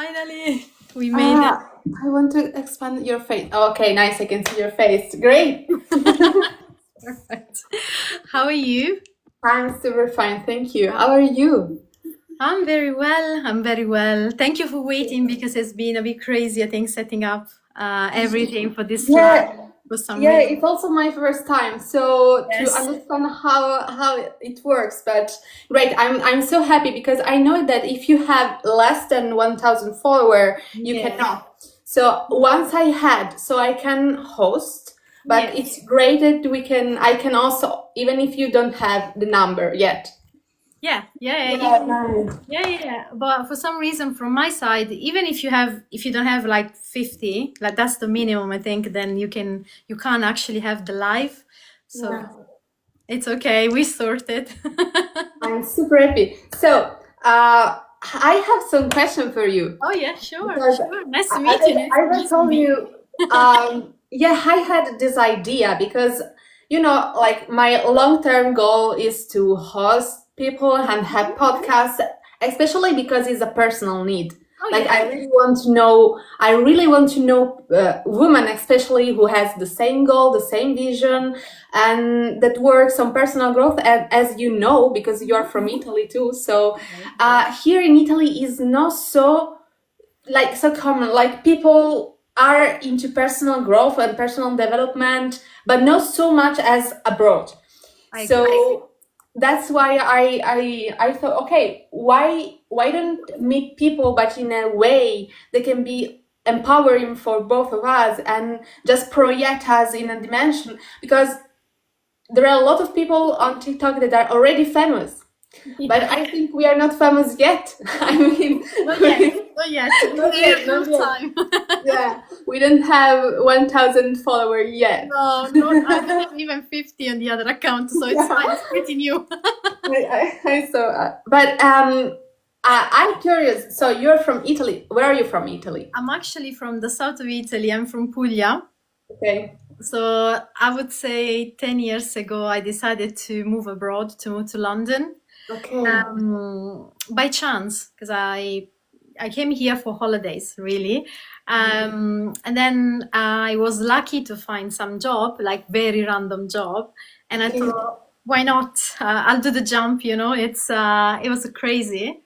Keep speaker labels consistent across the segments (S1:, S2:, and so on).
S1: Finally, we made it.
S2: I want to expand your face. Okay, nice. I can see your face. Great.
S1: Perfect. How are you?
S2: I'm super fine. Thank you. How are you?
S1: I'm very well. I'm very well. Thank you for waiting because it's been a bit crazy, I think, setting up everything for this live
S2: Yeah,
S1: for some
S2: yeah.
S1: reason.
S2: It's also my first time, so to
S1: Yes.
S2: understand how it works. But great. I'm so happy because I know that if you have less than 1,000 follower, you
S1: Yeah.
S2: cannot. So once I had, so I can host. But
S1: Yeah.
S2: it's great that I can also, even if you don't have the number yet.
S1: Yeah.
S2: Nice.
S1: Yeah. But for some reason, from my side, even if you don't have like 50, like that's the minimum, I think, then you can't actually have the live. So
S2: Yeah.
S1: it's okay. We sorted.
S2: I'm super happy. So, I have some question for you
S1: Oh yeah, sure.
S2: because
S1: Nice to meet you. Nice
S2: I
S1: to
S2: will
S1: meet
S2: tell
S1: you.
S2: you, yeah, I had this idea because, like my long-term goal is to host people and have podcasts, especially because it's a personal need.
S1: Oh
S2: Like
S1: yeah.
S2: I really want to know women, especially who has the same goal, the same vision, and that works on personal growth. And as you know, because you are from Italy too, so here in Italy is not so so common. Like people are into personal growth and personal development, but not so much as abroad.
S1: I agree.
S2: So that's why I thought, okay, why don't meet people, but in a way that can be empowering for both of us and just project us in a dimension, because there are a lot of people on TikTok that are already famous. But I think we are not famous yet. I mean,
S1: Not yet. Not yet.
S2: Not yet, not yet.
S1: Time.
S2: Yeah, we don't have 1,000 followers yet.
S1: No, I don't have even 50 on the other account, so it's fine. It's pretty new.
S2: I saw. But I'm curious. So you're from Italy. Where are you from, Italy?
S1: I'm actually from the south of Italy. I'm from Puglia.
S2: Okay.
S1: So I would say 10 years ago, I decided to move abroad, to move to London.
S2: Okay.
S1: By chance, because I came here for holidays, really. And then I was lucky to find some job, like very random job. And I thought, why not? I'll do the jump, it was crazy.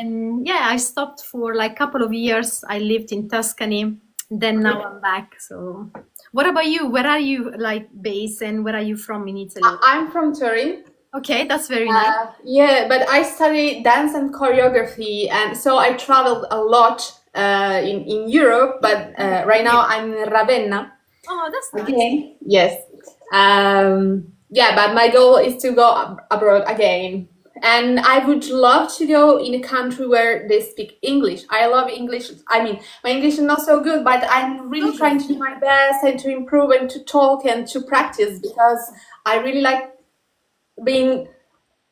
S1: And yeah, I stopped for like a couple of years. I lived in Tuscany. Then now I'm back. So what about you? Where are you like based and where are you from in Italy?
S2: I'm from Turin.
S1: Okay, that's very nice.
S2: Yeah, but I study dance and choreography, and so I traveled a lot in Europe. But right now I'm in Ravenna.
S1: Oh, that's nice.
S2: Okay. Yes. Yeah, but my goal is to go abroad again. And I would love to go in a country where they speak English. I love English. I mean, my English is not so good, but I'm really trying to do my best and to improve and to talk and to practice, because I really like being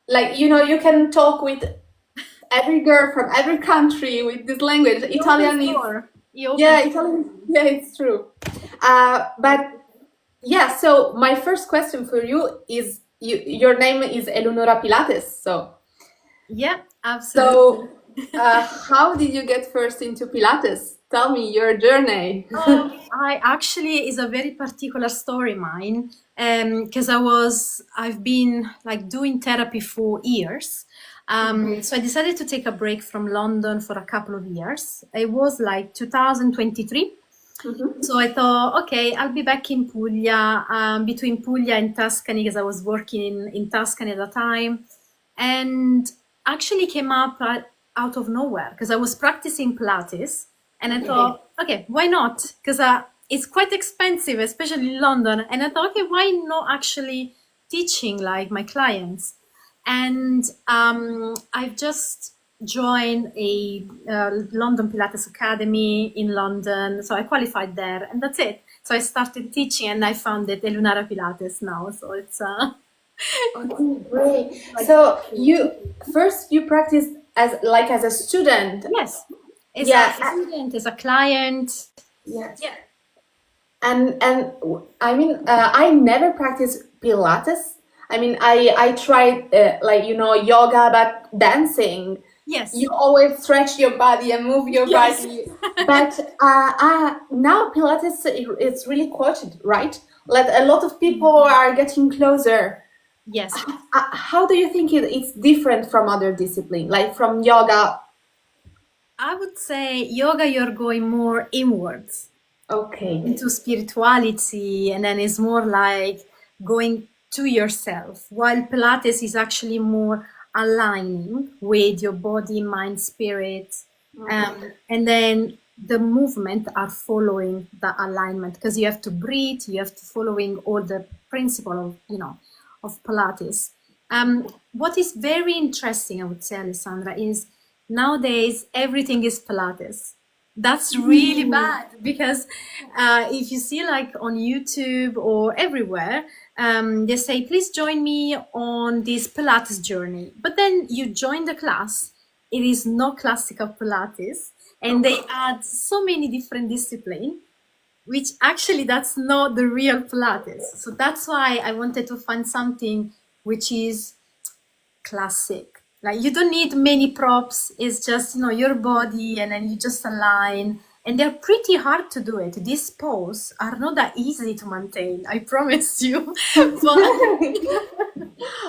S2: like, you can talk with every girl from every country with this language. Italian is, yeah, it's true. But yeah, so my first question for you is, your name is Elunara Pilates, so
S1: yeah, absolutely.
S2: So how did you get first into Pilates? Tell me your journey.
S1: I actually is a very particular story mine, because I've been like doing therapy for years. So I decided to take a break from London for a couple of years. It was like 2023. So I thought, okay, I'll be back in Puglia, between Puglia and Tuscany, because I was working in Tuscany at the time. And actually came up out of nowhere because I was practicing Pilates. And I thought, okay, why not? Because it's quite expensive, especially in London. And I thought, okay, why not actually teaching like my clients? And I've just joined a London Pilates Academy in London. So I qualified there and that's it. So I started teaching and I founded Elunara Pilates now. So it's...
S2: Okay, great. So you practiced as a student.
S1: Yes. As a student, as a client.
S2: Yes. Yeah. And I mean, I never practiced Pilates. I mean, I tried like yoga, but dancing.
S1: Yes.
S2: You always stretch your body and move your
S1: Yes.
S2: body. But now Pilates is really quoted, right? Like a lot of people are getting closer.
S1: Yes.
S2: How do you think it's different from other discipline, like from yoga?
S1: I would say yoga, you're going more inwards
S2: Okay.
S1: into spirituality, and then it's more like going to yourself, while Pilates is actually more aligning with your body, mind, spirit, and then the movement are following the alignment, because you have to breathe, you have to following all the principle of of Pilates. What is very interesting, I would say, Alessandra, is nowadays everything is Pilates. That's really bad, because if you see like on YouTube or everywhere, they say, please join me on this Pilates journey. But then you join the class, it is no classical Pilates, and they add so many different disciplines, which actually that's not the real Pilates. So that's why I wanted to find something which is classic. Like you don't need many props. It's just, your body, and then you just align. And they're pretty hard to do it. These poses are not that easy to maintain, I promise you.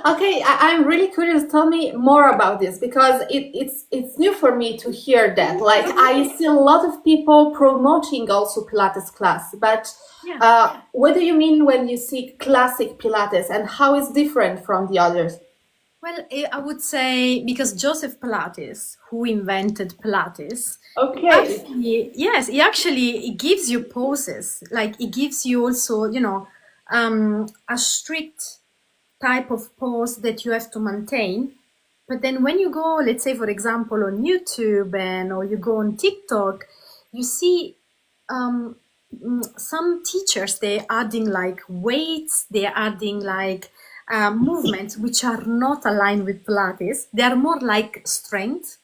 S2: Okay, I'm really curious. Tell me more about this, because it's new for me to hear that. Like I see a lot of people promoting also Pilates class, but what do you mean when you see classic Pilates, and how is different from the others?
S1: Well, I would say because Joseph Pilates, who invented Pilates,
S2: Okay.
S1: actually, yes, it gives you poses. Like it gives you also, a strict type of pose that you have to maintain. But then when you go, let's say, for example, on YouTube or you go on TikTok, you see some teachers, they're adding like weights, they're adding like movements which are not aligned with Pilates. They are more like strength,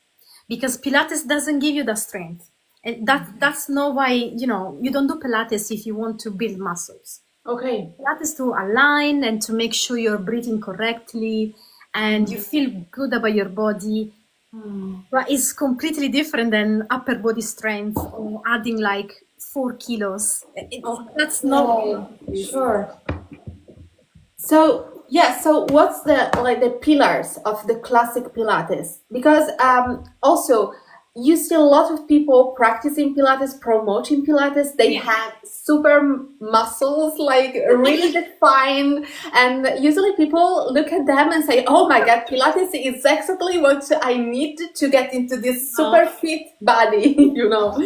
S1: because Pilates doesn't give you the strength. And that's not why, you don't do Pilates if you want to build muscles.
S2: Okay.
S1: Pilates to align and to make sure you're breathing correctly and you feel good about your body. But it's completely different than upper body strength or adding like 4 kilos. That's not
S2: Sure. So yeah, so what's the pillars of the classic Pilates? Because also you see a lot of people practicing Pilates, promoting Pilates. They have super muscles, like really defined, and usually people look at them and say, "Oh my God, Pilates is exactly what I need to get into this super fit body," you know.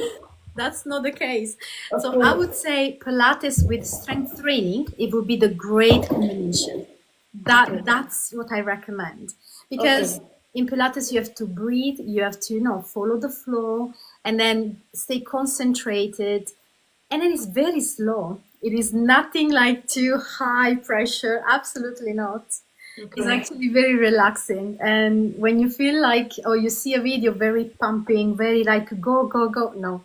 S1: That's not the case. So I would say Pilates with strength training, it would be the great combination. That's what I recommend. Because in Pilates you have to breathe, you have to, follow the flow and then stay concentrated. And then it's very slow. It is nothing like too high pressure, absolutely not. It's actually very relaxing. And when you feel like, or you see a video very pumping, very like go, go, go, no,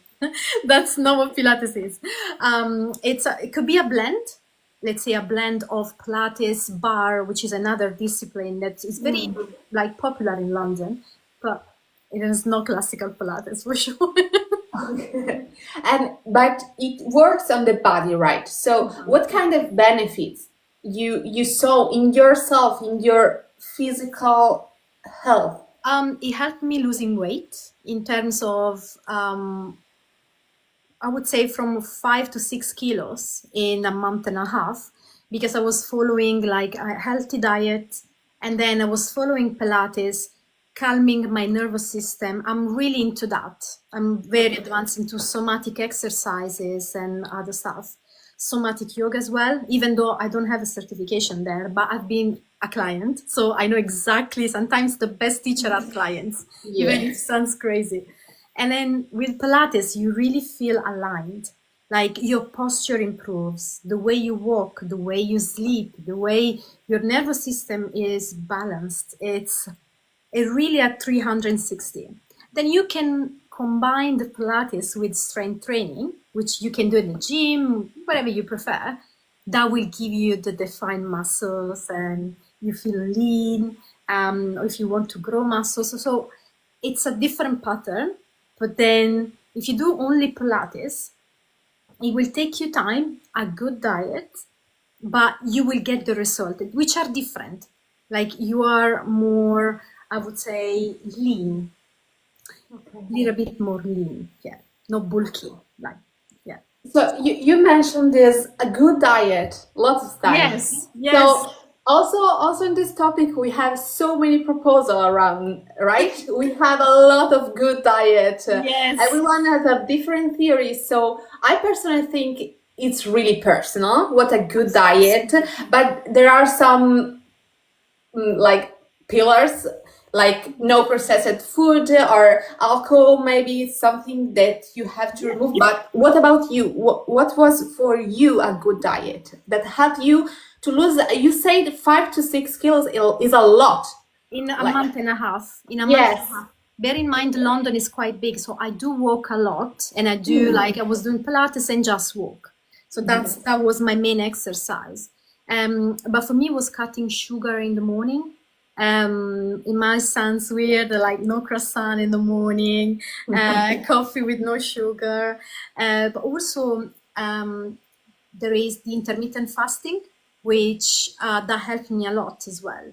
S1: that's not what Pilates is. It could be a blend. Let's say a blend of Pilates, bar, which is another discipline that is very like popular in London, but it is not classical Pilates for sure.
S2: But it works on the body, right? So what kind of benefits you saw in yourself, in your physical health?
S1: It helped me losing weight in terms of I would say from 5 to 6 kilos in a month and a half, because I was following like a healthy diet, and then I was following Pilates, calming my nervous system. I'm really into that. I'm very advanced into somatic exercises and other stuff. Somatic yoga as well, even though I don't have a certification there, but I've been a client. So I know exactly, sometimes the best teacher are clients, even if it sounds crazy. And then with Pilates, you really feel aligned. Like your posture improves, the way you walk, the way you sleep, the way your nervous system is balanced. It's really at 360. Then you can combine the Pilates with strength training, which you can do in the gym, whatever you prefer. That will give you the defined muscles and you feel lean, or if you want to grow muscle. So it's a different pattern. But then if you do only Pilates, it will take you time, a good diet, but you will get the result, which are different. Like you are more, I would say, lean, a little bit more lean, yeah, not bulky, like, yeah.
S2: So you mentioned this a good diet lots of times.
S1: Yes, yes.
S2: So also in this topic we have so many proposals around, right? We have a lot of good diet.
S1: Yes.
S2: Everyone has a different theory. So I personally think it's really personal what a good diet, but there are some like pillars, like no processed food or alcohol, maybe it's something that you have to remove. But what about you? What was for you a good diet that helped you to lose? You said 5 to 6 kilos is a lot.
S1: In a
S2: Like-
S1: month and a half. In a
S2: Yes.
S1: month and a half. Bear in mind, London is quite big, so I do walk a lot, and I do like I was doing Pilates and just walk. So that was my main exercise. But for me, it was cutting sugar in the morning. It might sound weird, like no croissant in the morning, coffee with no sugar. But also, there is the intermittent fasting, which that helped me a lot as well.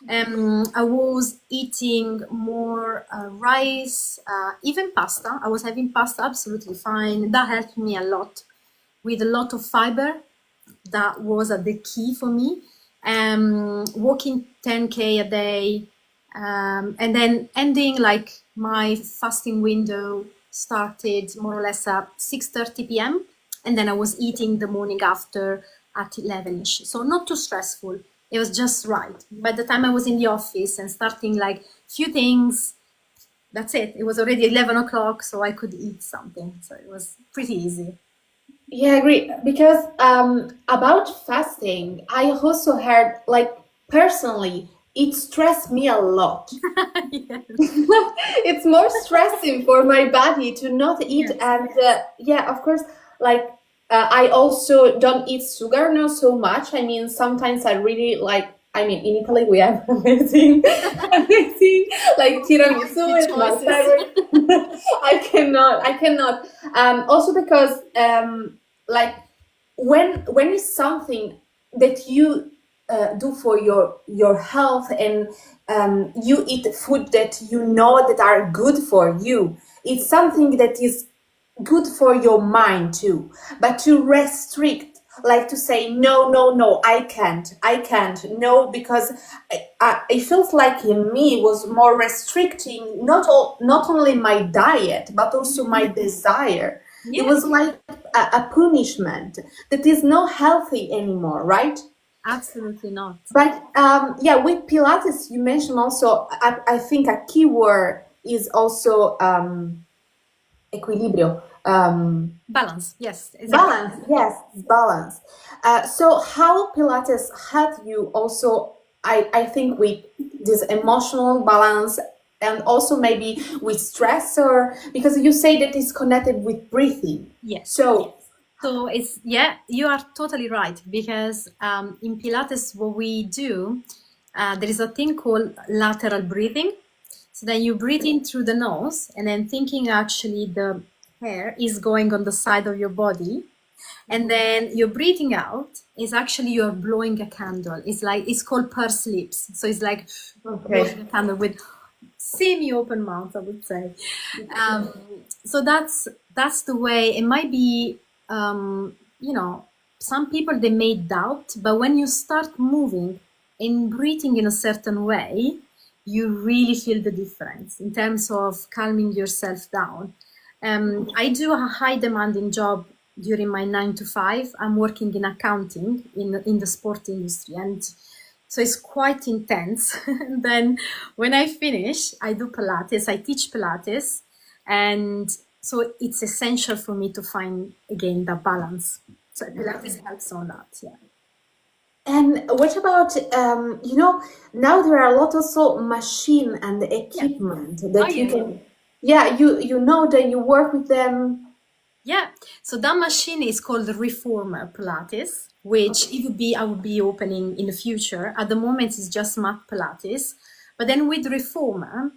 S1: I was eating more rice, even pasta. I was having pasta absolutely fine. That helped me a lot with a lot of fiber. That was the key for me. Walking 10K a day, and then ending like my fasting window started more or less at 6:30 p.m. and then I was eating the morning after at 11ish. So not too stressful. It was just right. By the time I was in the office and starting like few things, that's it. It was already 11 o'clock, so I could eat something. So it was pretty easy.
S2: Yeah, I agree. Because about fasting, I also heard, like, personally, it stressed me a lot.
S1: Yes.
S2: It's more stressing for my body to not eat.
S1: Yes.
S2: And yeah, of course, like, I also don't eat sugar, not so much. I mean, sometimes I really like, I mean, in Italy we have amazing, like tiramisu is my
S1: Choices.
S2: favorite. I cannot. Also because like when it's something that you do for your health, and you eat food that you know that are good for you, it's something that is good for your mind too. But to restrict, like to say no, I can't, no, because it feels like in me was more restricting not only my diet but also my desire. It was like a punishment that is not healthy anymore, right?
S1: Absolutely not.
S2: But yeah, with Pilates, you mentioned also, I think a key word is also equilibrio.
S1: Balance, yes. Exactly.
S2: Balance, yes, balance. So how Pilates helped you also, I think, with this emotional balance, and also maybe with stress, or because you say that it's connected with breathing.
S1: Yes.
S2: So
S1: So it's, yeah, you are totally right, because in Pilates, what we do, there is a thing called lateral breathing. So then you breathe in through the nose, and then thinking actually the hair is going on the side of your body. And then you're breathing out is actually you're blowing a candle. It's like, it's called pursed lips. So it's like blowing a candle with semi-open mouth, I would say. So that's the way. It might be, you know, some people they may doubt, but when you start moving and breathing in a certain way, you really feel the difference in terms of calming yourself down. I do a high demanding job during my 9 to 5. I'm working in accounting in the sport industry, and so it's quite intense. And then when I finish, I do Pilates, I teach Pilates, and so it's essential for me to find again the balance. So Pilates helps on that, yeah.
S2: and what about you know, now there are a lot also machine and equipment that you
S1: yeah.
S2: can, yeah, you know that you work with them.
S1: Yeah, so that machine is called the Reformer Pilates, which I would be opening in the future. At the moment, it's just mat Pilates. But then with reformer,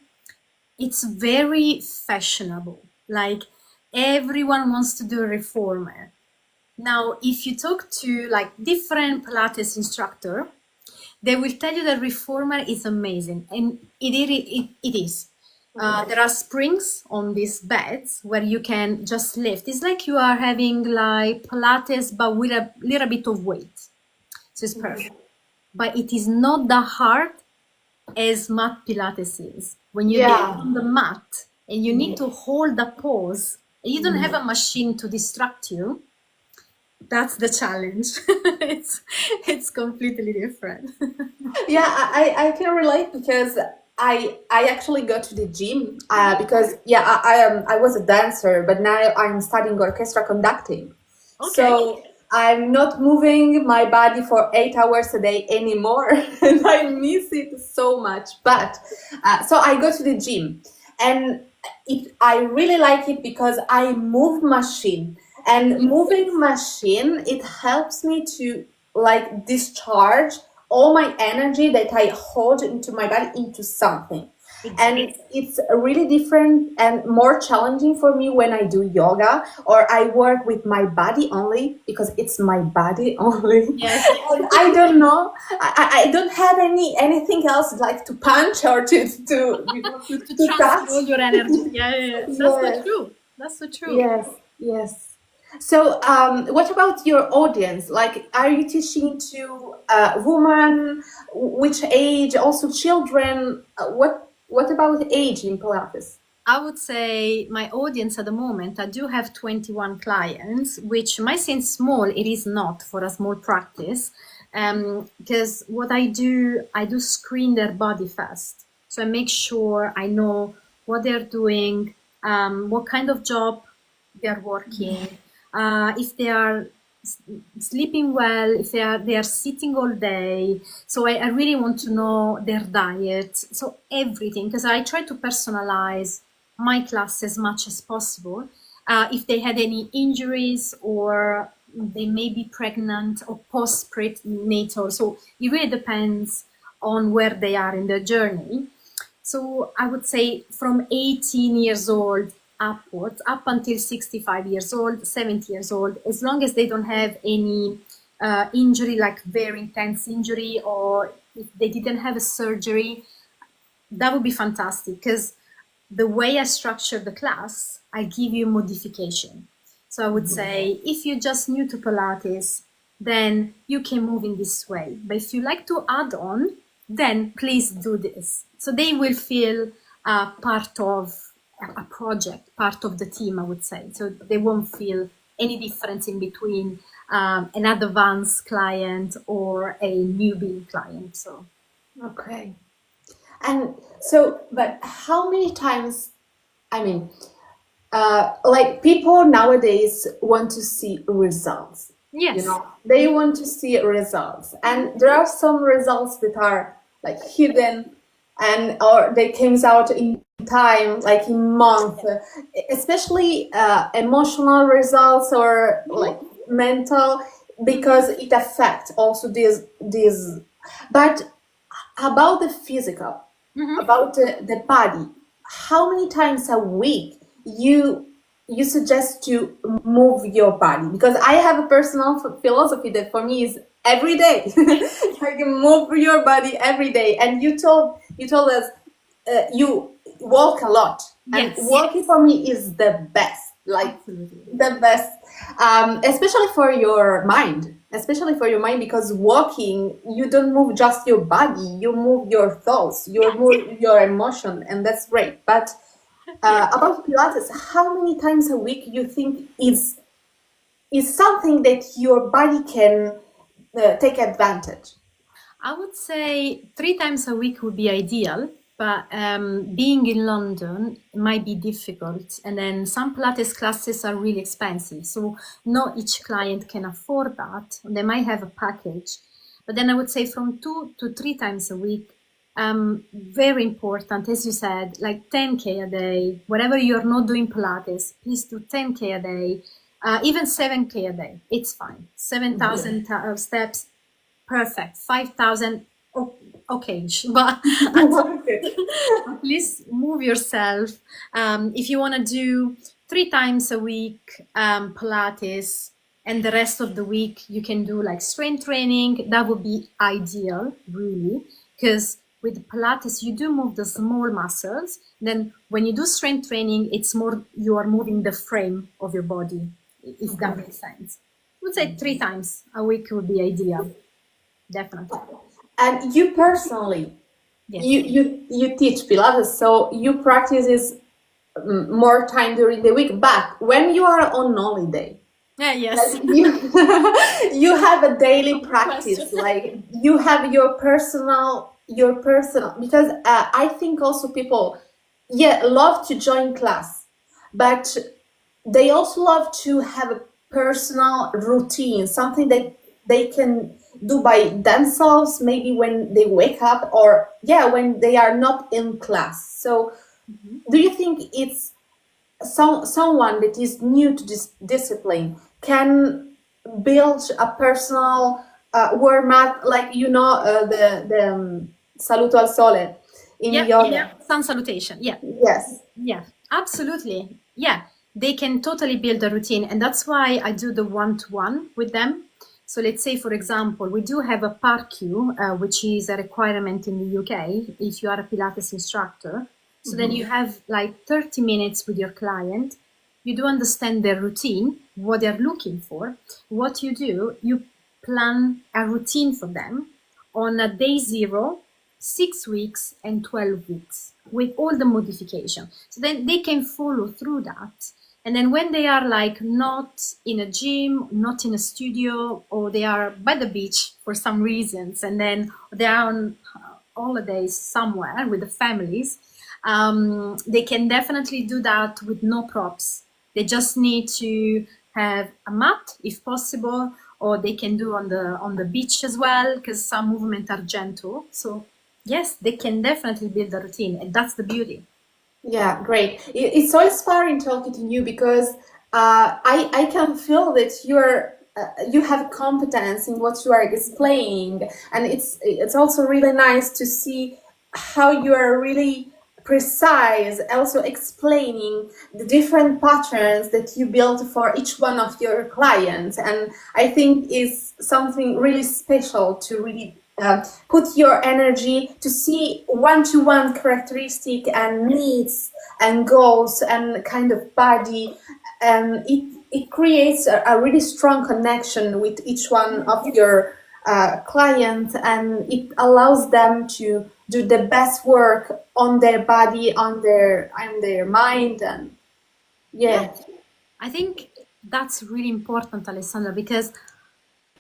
S1: it's very fashionable. Like everyone wants to do a reformer. Now, if you talk to like different Pilates instructor, they will tell you that reformer is amazing, and it is. There are springs on these beds where you can just lift. It's like you are having like Pilates, but with a little bit of weight. So it's perfect. But it is not that hard as mat Pilates is. When you get on the mat and you need to hold the pose, and you don't have a machine to distract you, that's the challenge. It's completely different.
S2: Yeah, I can relate because I actually go to the gym because I was a dancer, but now I'm studying orchestra conducting.
S1: Okay.
S2: So I'm not moving my body for 8 hours a day anymore, and I miss it so much. But so I go to the gym, and I really like it because I move machine, and moving machine, it helps me to like discharge all my energy that I hold into my body into something. And it's really different and more challenging for me when I do yoga or I work with my body only, because it's my body only.
S1: Yes.
S2: And I don't know. I don't have anything else like to punch or to
S1: transfer
S2: touch.
S1: all your energy. Yeah. That's so true. That's so true.
S2: Yes. So, what about your audience? Like, are you teaching to women? Which age? Also, children? What about age in Pilates?
S1: I would say my audience at the moment, I do have 21 clients, which might seem small. It is not for a small practice, because what I do screen their body first. So I make sure I know what they're doing, what kind of job they're working, if they are sleeping well, if they are sitting all day. So I really want to know their diet, so everything, because I try to personalize my class as much as possible. If they had any injuries, or they may be pregnant or post-prenatal, so it really depends on where they are in their journey. So I would say from 18 years old upwards, up until 65 years old, 70 years old, as long as they don't have any injury, like very intense injury, or if they didn't have a surgery, that would be fantastic, because the way I structure the class, I give you modification. So I would say, if you're just new to Pilates, then you can move in this way. But if you like to add on, then please do this. So they will feel part of a project, part of the team, I would say. So they won't feel any difference in between an advanced client or a newbie client. So,
S2: okay. And so, but how many times, I mean, like people nowadays want to see results.
S1: yes.
S2: You know, they want to see results. And there are some results that are like hidden, and or they comes out in time, like in month, especially emotional results or like mental, because it affects also this. But about the physical, about the body, how many times a week you suggest to move your body? Because I have a personal philosophy that for me is every day. Like move your body every day. And you told us you walk a lot.
S1: Yes.
S2: And walking for me is the best, like the best, especially for your mind. Especially for your mind, because walking, you don't move just your body, you move your thoughts, you move your emotion, and that's great. But about Pilates, how many times a week you think is something that your body can take advantage?
S1: I would say 3 times a week would be ideal, but being in London might be difficult. And then some Pilates classes are really expensive, so not each client can afford that. They might have a package. But then I would say from 2 to 3 times a week, very important, as you said, like 10K a day. Wherever you're not doing Pilates, please do 10K a day. Even 7K a day, it's fine. 7,000 steps, perfect. 5,000, okay, but at least move yourself. If you want to do 3 times a week Pilates, and the rest of the week you can do like strength training, that would be ideal, really, because with Pilates you do move the small muscles. Then when you do strength training, it's more you are moving the frame of your body, if that makes sense. I would say 3 times a week would be ideal, definitely.
S2: And you personally,
S1: Yes.
S2: you teach Pilates, so you practice this more time during the week. But when you are on holiday,
S1: Yes.
S2: you have a daily practice, like you have your personal, because I think also people, love to join class, but they also love to have a personal routine, something that they can do by themselves, maybe when they wake up, or when they are not in class. So do you think it's someone that is new to this discipline can build a personal warm-up, like the saluto al sole in yoga?
S1: Sun salutation.
S2: Yes.
S1: Absolutely. They can totally build a routine, and that's why I do the one-to-one with them. So let's say, for example, we do have a PARQ, which is a requirement in the UK if you are a Pilates instructor. So then you have like 30 minutes with your client. You do understand their routine, what they're looking for. What you do, you plan a routine for them on a day 0, 6 weeks, and 12 weeks with all the modification. So then they can follow through that. And then when they are like not in a gym, not in a studio, or they are by the beach for some reasons, and then they are on holidays somewhere with the families, they can definitely do that with no props. They just need to have a mat if possible, or they can do on the beach as well, because some movements are gentle. So yes, they can definitely build a routine, and that's the beauty.
S2: Yeah, great. It's so inspiring talking to you, because I can feel that you have competence in what you are explaining, and it's also really nice to see how you are really precise, also explaining the different patterns that you build for each one of your clients. And I think is something really special to really put your energy to see one-to-one characteristic and needs and goals and kind of body, and it creates a really strong connection with each one of your clients, and it allows them to do the best work on their body, on their mind. And
S1: I think that's really important, Alessandra, because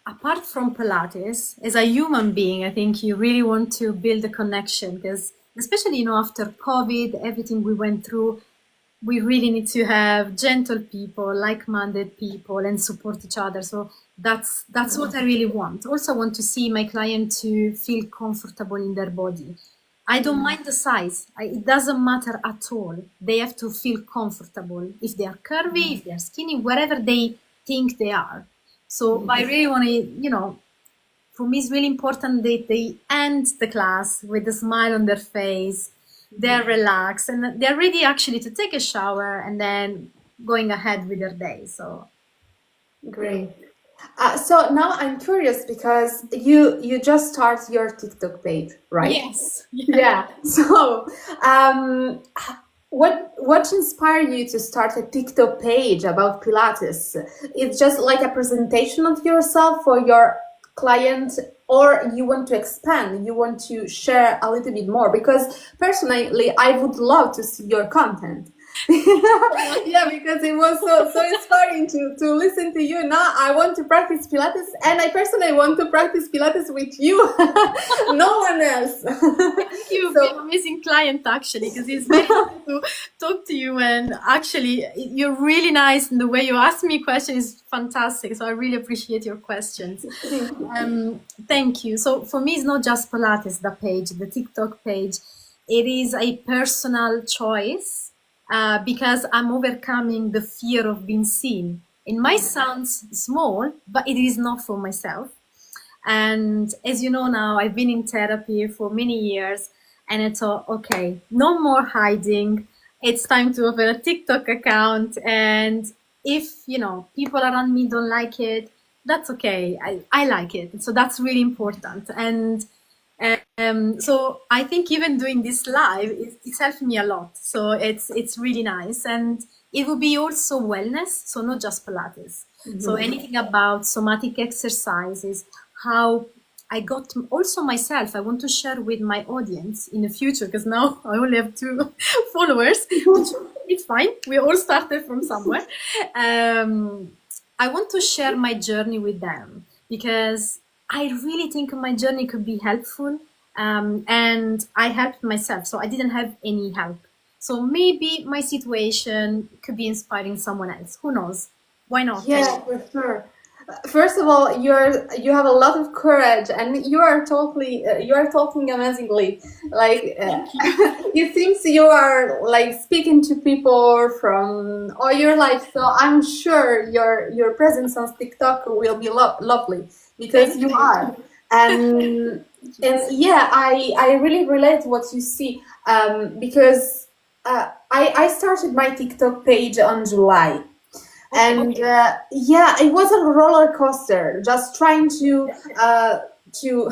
S1: apart from Pilates, as a human being, I think you really want to build a connection, because especially, after COVID, everything we went through, we really need to have gentle people, like-minded people, and support each other. So that's what I really want. Also, I want to see my client to feel comfortable in their body. I don't mind the size. It doesn't matter at all. They have to feel comfortable. If they are curvy, if they are skinny, whatever they think they are. So I really want to, for me, it's really important that they end the class with a smile on their face. They're relaxed and they're ready actually to take a shower and then going ahead with their day. So
S2: great. So now I'm curious, because you just start your TikTok page, right?
S1: yes.
S2: Yeah. So what inspired you to start a TikTok page about Pilates? It's just like a presentation of yourself for your client, or you want to expand, you want to share a little bit more? Because personally, I would love to see your content. Yeah, because it was so inspiring to listen to you. Now I want to practice Pilates, and I personally want to practice Pilates with you. No one else.
S1: You've been an amazing client, actually, because it's very nice to talk to you, and actually you're really nice, and the way you ask me questions is fantastic. So I really appreciate your questions. Thank you. So for me, it's not just Pilates, the page, the TikTok page. It is a personal choice, because I'm overcoming the fear of being seen It might sound small, but it is not for myself. And as you know now, I've been in therapy for many years, and I thought, okay, no more hiding. It's time to open a TikTok account. And if, people around me don't like it, that's okay. I like it. So that's really important. And so I think even doing this live, it's helped me a lot. So it's really nice. And it will be also wellness, so not just Pilates. So anything about somatic exercises, how I got also myself, I want to share with my audience in the future, because now I only have 2 followers, which it's fine. We all started from somewhere. I want to share my journey with them because I really think my journey could be helpful. And I helped myself, so I didn't have any help. So maybe my situation could be inspiring someone else. Who knows? Why not?
S2: Yeah, for sure. First of all, you have a lot of courage, and you are talking amazingly. Like it seems you are like speaking to people from all your life. So I'm sure your presence on TikTok will be lovely because you are. And yeah, I really relate what you see because I started my TikTok page on July. And yeah, it was a roller coaster, just trying to do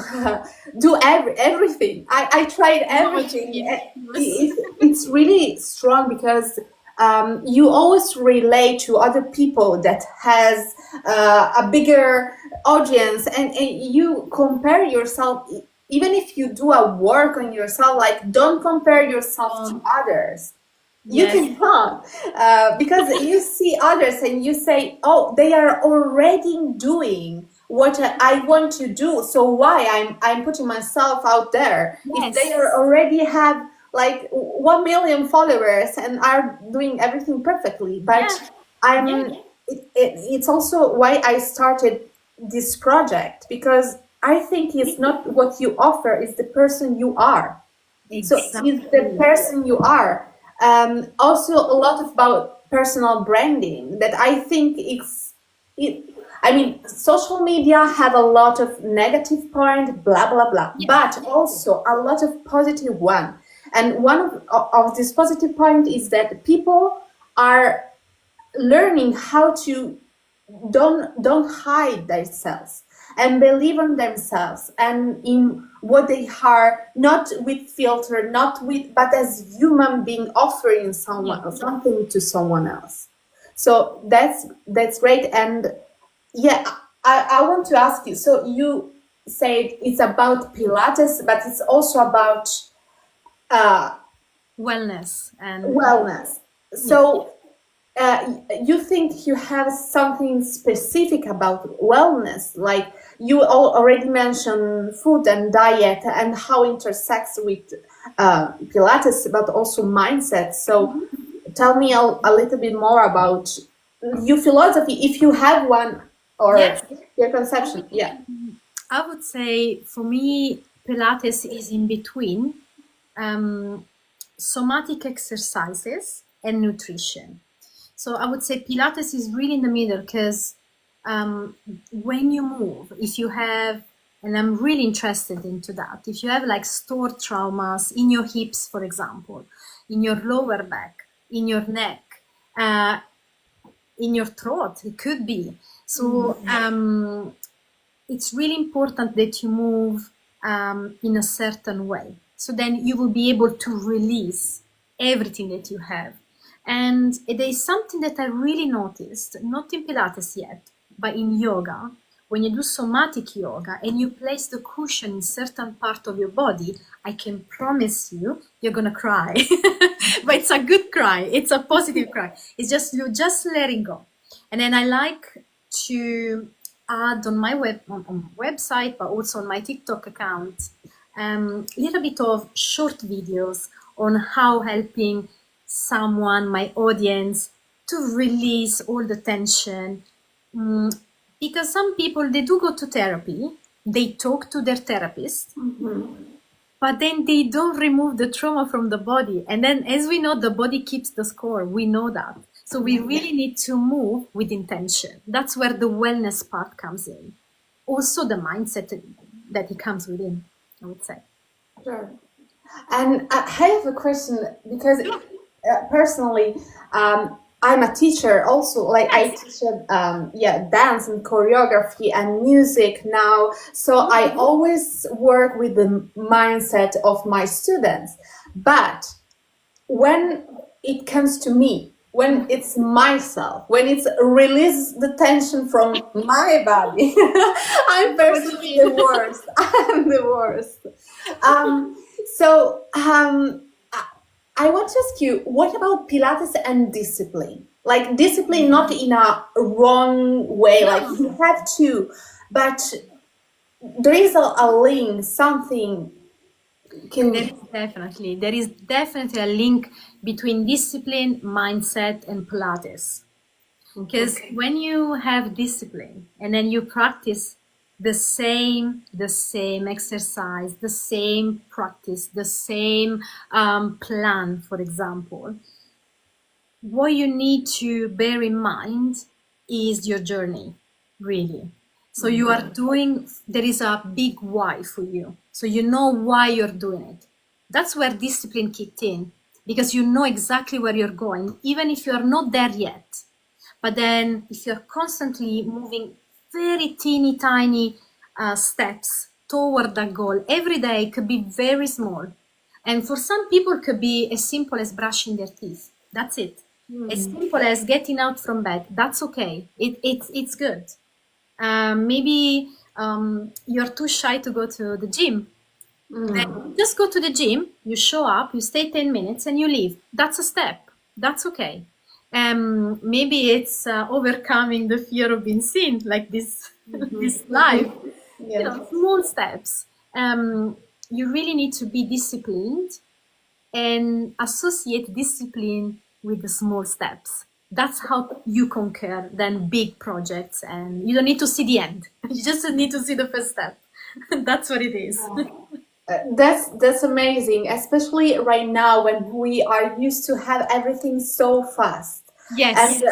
S2: everything. I tried everything. It's really strong because you always relate to other people that has a bigger audience, and you compare yourself. Even if you do a work on yourself, like don't compare yourself to others. You
S1: Yes.
S2: cannot because you see others and you say, oh, they are already doing what I want to do, so why I'm putting myself out there if they
S1: Yes.
S2: are already have like 1 million followers and are doing everything perfectly. But
S1: Yeah.
S2: it's also why I started this project, because I think it's not what you offer, it's the person you are. So it's the
S1: Exactly.
S2: person you are. Also, a lot about personal branding that I think I mean, social media have a lot of negative point, blah blah blah, but also a lot of positive one. And one of this positive point is that people are learning how to don't hide themselves and believe in themselves and in what they are, not with filter, not with, but as human being offering someone something to someone else. So that's great. And yeah, I want to ask you, so you said it's about Pilates, but it's also about
S1: Wellness and
S2: wellness. So you think you have something specific about wellness, like you already mentioned food and diet and how intersects with Pilates, but also mindset. So tell me a little bit more about your philosophy, if you have one, or
S1: yes,
S2: your conception. Yeah.
S1: I would say for me, Pilates is in between somatic exercises and nutrition. So I would say Pilates is really in the middle because when you move, if you have, and I'm really interested into that, if you have like stored traumas in your hips, for example, in your lower back, in your neck, uh, in your throat, it could be. So it's really important that you move in a certain way. So then you will be able to release everything that you have. And there is something that I really noticed, not in Pilates yet, but in yoga. When you do somatic yoga and you place the cushion in certain part of your body, I can promise you, you're gonna cry. But it's a good cry. It's a positive cry. It's just you're just letting go. And then I like to add on my website, but also on my TikTok account, a little bit of short videos on how helping someone, my audience, to release all the tension. Because some people, they do go to therapy, they talk to their therapist, but then they don't remove the trauma from the body. And then, as we know, the body keeps the score. We know that. So we really need to move with intention. That's where the wellness part comes in. Also the mindset that it comes within, I would say.
S2: Sure. And I have a question because personally, I'm a teacher also. Like I teach, dance and choreography and music now. So I always work with the mindset of my students. But when it comes to me, when it's myself, when it's release the tension from my body, I'm personally the worst. I'm the worst. I want to ask you, what about Pilates and discipline? Like discipline, not in a wrong way, like you have to, but there is a link, something can.
S1: There is definitely a link between discipline, mindset, and Pilates. Because when you have discipline and then you practice the same exercise, the same practice, the same plan, for example, what you need to bear in mind is your journey, really. So you are doing, there is a big why for you. So you know why you're doing it. That's where discipline kicked in, because you know exactly where you're going, even if you're not there yet. But then if you're constantly moving very teeny tiny steps toward that goal, every day could be very small. And for some people it could be as simple as brushing their teeth. That's it. As simple as getting out from bed. That's okay. It's good. Maybe you're too shy to go to the gym. Then just go to the gym, you show up, you stay 10 minutes and you leave. That's a step. That's okay. Maybe it's overcoming the fear of being seen, like this this life. You know, small steps. You really need to be disciplined and associate discipline with the small steps. That's how you conquer then big projects, and you don't need to see the end. You just need to see the first step. That's what it is.
S2: That's amazing, especially right now when we are used to have everything so fast.
S1: Yes.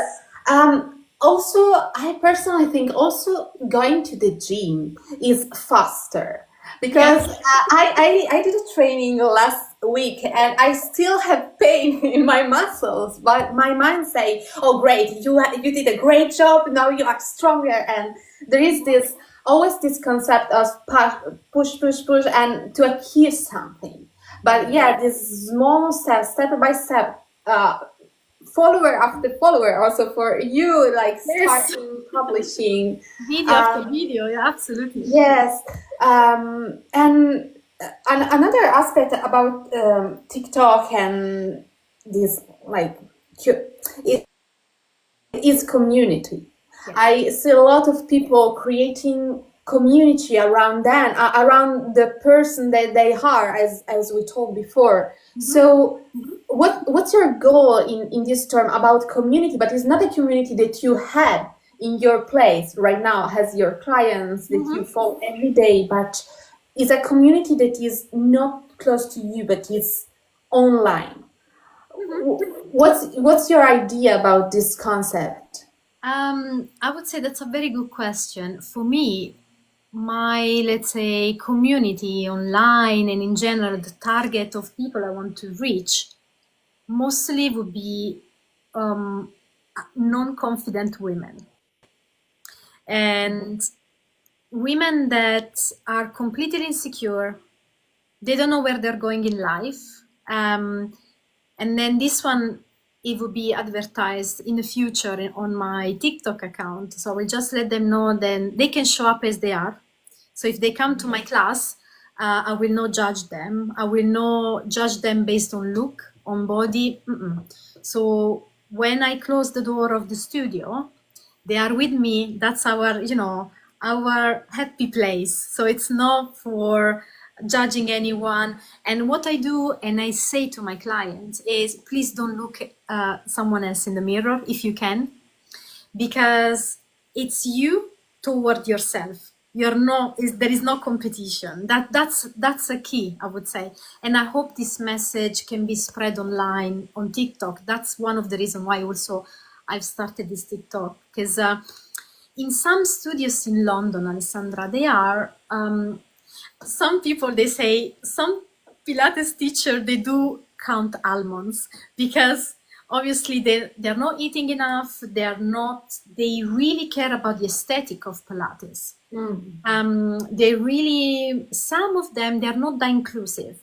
S2: And also, I personally think also going to the gym is faster because I did a training last week and I still have pain in my muscles, but my mind say, "Oh, great, you did a great job. Now you are stronger." And there is this always this concept of push, push, push, and to achieve something. But yeah, this small step, step by step, follower after follower. Also for you, like starting publishing
S1: Video after video, yeah, absolutely.
S2: Yes, and another aspect about TikTok and this like is community. I see a lot of people creating community around them, around the person that they are, as we told before. So, what's your goal in this term about community? But it's not a community that you had in your place right now, has your clients that you follow every day, but it's a community that is not close to you, but it's online. What's your idea about this concept?
S1: I would say that's a very good question. For me, my, let's say, community online and in general, the target of people I want to reach mostly would be non-confident women. And women that are completely insecure, they don't know where they're going in life. And then this one, it will be advertised in the future on my TikTok account. So I will just let them know, then they can show up as they are. So if they come to my class, I will not judge them. I will not judge them based on look, on body. So when I close the door of the studio, they are with me. That's our, our happy place. So it's not for judging anyone. And what I do and I say to my clients is, please don't look at someone else in the mirror if you can, because it's you toward yourself. There is no competition. That's a key, I would say. And I hope this message can be spread online on TikTok. That's one of the reasons why also I've started this TikTok because in some studios in London, Alessandra, they are some people, they say some Pilates teacher, they do count almonds because obviously they're not eating enough. They really care about the aesthetic of Pilates. They really, some of them, they're not that inclusive.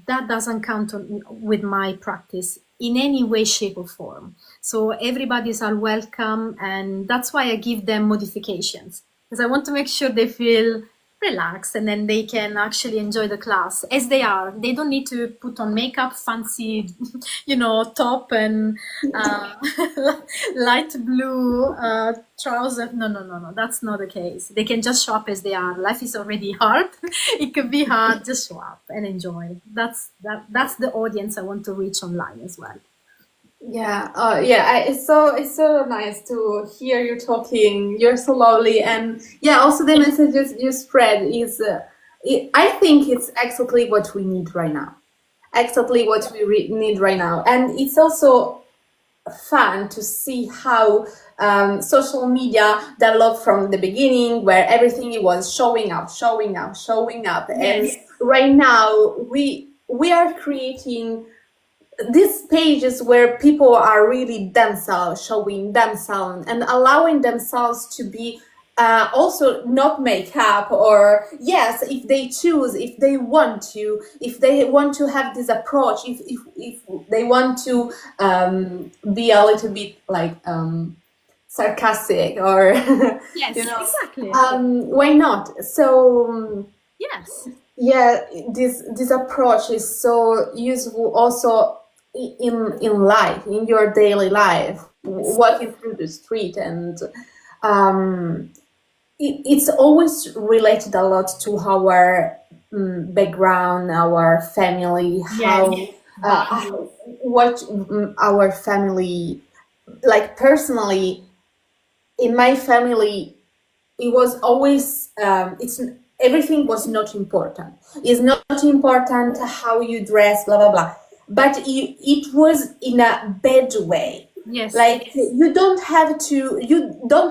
S1: That doesn't count with my practice in any way, shape, or form. So everybody's are welcome, and that's why I give them modifications, because I want to make sure they feel relaxed and then they can actually enjoy the class as they are. They don't need to put on makeup, fancy, top and light blue trouser. No. That's not the case. They can just show up as they are. Life is already hard. It could be hard. Just show up and enjoy. That's the audience I want to reach online as well.
S2: It's so nice to hear you talking. You're so lovely, and also the messages you spread is, I think it's exactly what we need right now. Exactly what we need right now, and it's also fun to see how social media developed from the beginning, where everything was showing up, and right now we are creating these pages where people are really themselves, showing themselves and allowing themselves to be also not makeup, or yes, if they choose, if they want to have this approach, if they want to be a little bit like sarcastic, or
S1: Yes, exactly.
S2: why not? So
S1: Yes.
S2: This approach is so useful also in life, in your daily life, walking through the street, and it's always related a lot to our background, our family, what our family, like personally, in my family, it was always everything was not important. It's not important how you dress, blah blah blah, but it was in a bad way.
S1: Yes.
S2: Like you don't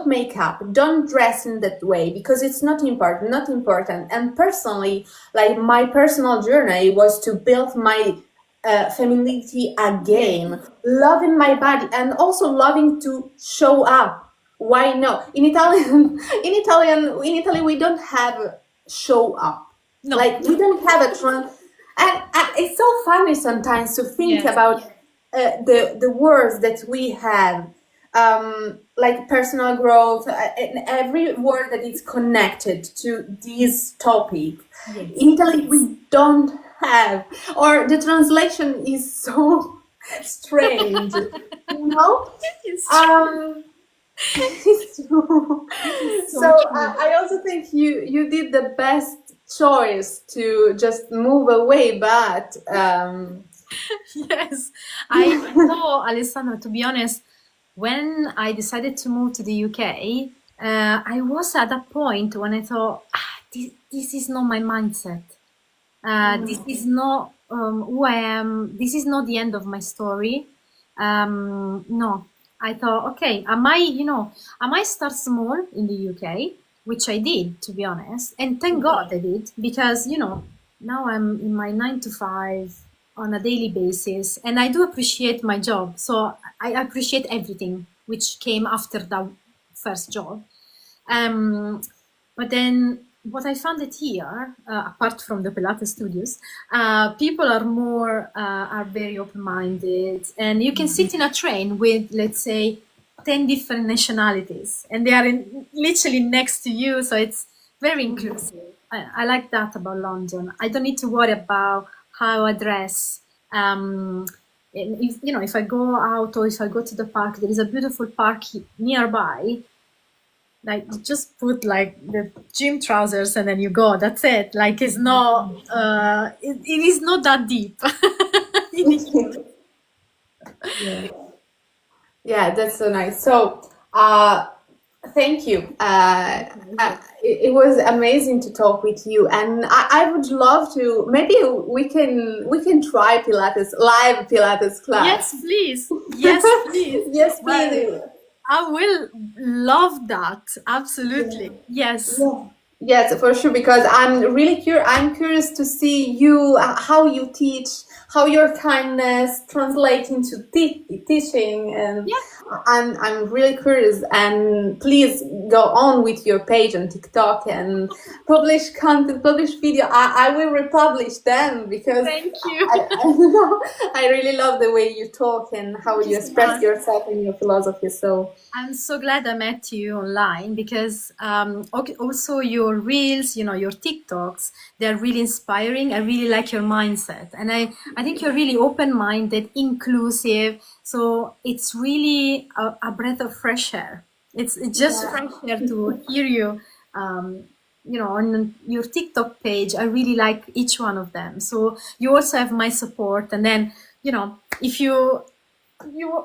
S2: make up, don't dress in that way, because it's not important. And personally, like my personal journey was to build my femininity again, loving my body and also loving to show up. Why not? In Italy we don't have show up.
S1: No.
S2: Like we don't have a trend, and it's so funny sometimes to think about the words that we have, like personal growth, and every word that is connected to this topic. In Italy we don't have, or the translation is so strange. It's true. So I also think you did the best choice to just move away, but
S1: yes, I know, Alessandro, to be honest, when I decided to move to the UK, I was at a point when I thought, this is not my mindset. This is not who I am. This is not the end of my story. No, I thought, okay, I might start small in the UK, which I did, to be honest. And thank God I did, because, now I'm in my 9 to 5 on a daily basis, and I do appreciate my job. So I appreciate everything which came after that first job. But then what I found it here, apart from the Pilates studios, people are very open-minded, and you can sit in a train with, let's say, 10 different nationalities, and they are literally next to you. So it's very inclusive. I like that about London. I don't need to worry about how I dress. If I go out or if I go to the park, there is a beautiful park nearby. Like, you just put like the gym trousers and then you go. That's it. Like, it's not. It is not that deep.
S2: Yeah, that's so nice. So, thank you. It was amazing to talk with you, and I would love to. Maybe we can try Pilates, live Pilates class.
S1: Yes, please. Yes, please.
S2: Yes, please.
S1: I will love that. Absolutely. Yes.
S2: Yeah. Yes, for sure. Because I'm curious to see you how you teach, how your kindness translates into teaching, and
S1: Yeah.
S2: I'm really curious. And please go on with your page on TikTok and publish content, publish video. I will republish them because
S1: Thank you.
S2: I really love the way you talk and how
S1: Thank you
S2: you
S1: so
S2: express
S1: much.
S2: yourself and your philosophy. So.
S1: I'm so glad I met you online because also your reels, your TikToks, they're really inspiring. I really like your mindset. And I think you're really open-minded, inclusive. So it's really a breath of fresh air. It's just fresh air to hear you, on your TikTok page. I really like each one of them. So you also have my support. And then, if you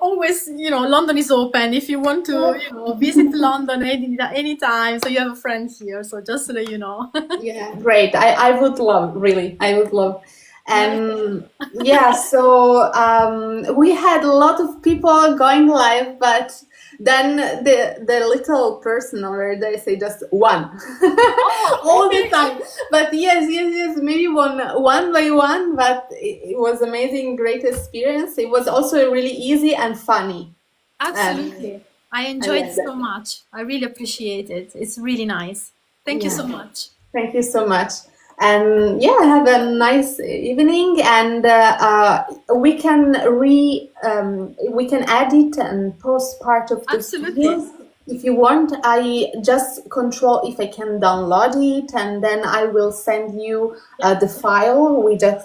S1: always, London is open if you want to, visit London anytime. So you have a friend here. So just so that you know.
S2: Yeah, great. I would love, really, I would love.
S1: Yeah.
S2: And yeah, so we had a lot of people going live, but then the little person over there say just one
S1: Oh,
S2: all the
S1: okay.
S2: time. But yes, maybe one by one. But it was amazing, great experience. It was also really easy and funny, and
S1: Absolutely. I
S2: I
S1: enjoyed
S2: like
S1: so
S2: that.
S1: much. I really appreciate it. It's really nice. Thank you
S2: Yeah.
S1: so much.
S2: Thank you so much. And yeah, have a nice evening. And we can edit and post part of this
S1: Absolutely.
S2: videos if you want. I just control if I can download it, and then I will send you
S1: Yeah.
S2: the file. We just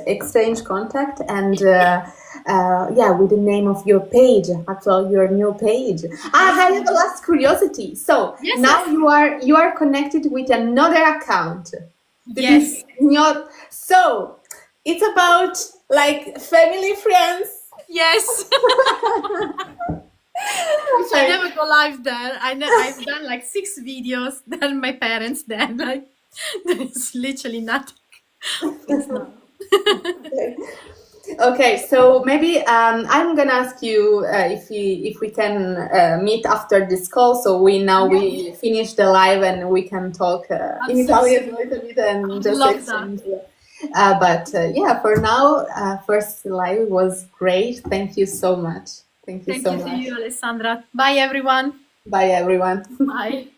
S2: exchange contact, and yeah, with the name of your page, actually your new page. I have a last curiosity. So
S1: Yes,
S2: now
S1: yes.
S2: you are connected with another account that is
S1: Yes.
S2: not, so it's about like family, friends.
S1: Yes. Which I
S2: Like,
S1: never go live there. I've done like 6 videos. Then my parents there. Like there's literally nothing. It's not.
S2: okay, so maybe I'm gonna ask you if we can meet after this call. So
S1: Yeah.
S2: we finish the live and we can talk in Italian
S1: Absolutely.
S2: a little bit
S1: I
S2: and
S1: would
S2: just
S1: love that.
S2: exchange. But yeah, for now, first live was great. Thank you so much. Thank you
S1: Thank
S2: so
S1: you to
S2: much.
S1: you, Alessandra. Bye, everyone.
S2: Bye, everyone.
S1: Bye.